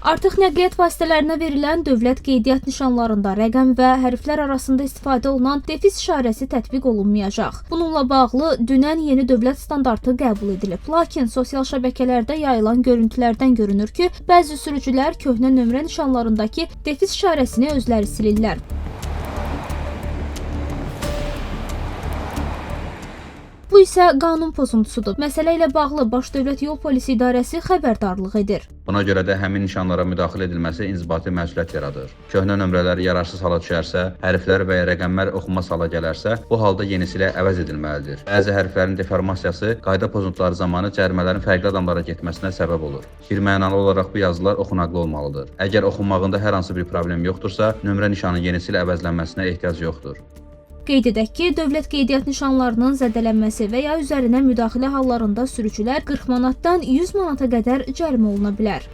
Artıq nəqliyyat vasitələrinə verilən dövlət qeydiyyat nişanlarında rəqəm və hərflər arasında istifadə olunan defis işarəsi tətbiq olunmayacaq. Bununla bağlı dünən yeni dövlət standartı qəbul edilib. Lakin sosial şəbəkələrdə yayılan görüntülərdən görünür ki, bəzi sürücülər köhnə nömrə nişanlarındakı defis işarəsini özləri silirlər. Bu isə qanun pozuntusudur. Məsələ ilə bağlı Baş Dövlət Yol Polisi İdarəsi xəbərdarlıq edir. Buna görə də həmin nişanlara müdaxilə edilməsi inzibati məsuliyyət yaradır. Köhnə nömrələr yararsız hala düşərsə, hərflər və ya rəqəmlər oxunmaz hala gələrsə, bu halda yenisi ilə əvəz edilməlidir. Bəzi hərflərin deformasiyası qayda pozuntuları zamanı cərimələrin fərqli adamlara getməsinə səbəb olur. Birmənalı olaraq bu yazılar oxunaqlı olmalıdır. Əgər oxunmağında hər hansı bir problem yoxdursa, nömrə nişanı yenisi ilə əvəzlənməsinə ehtiyac yoxdur. Qeyd edək ki, dövlət qeydiyyat nişanlarının zədələnməsi və ya üzərinə müdaxilə hallarında sürücülər 40 manatdan 100 manata qədər cərimə oluna bilər.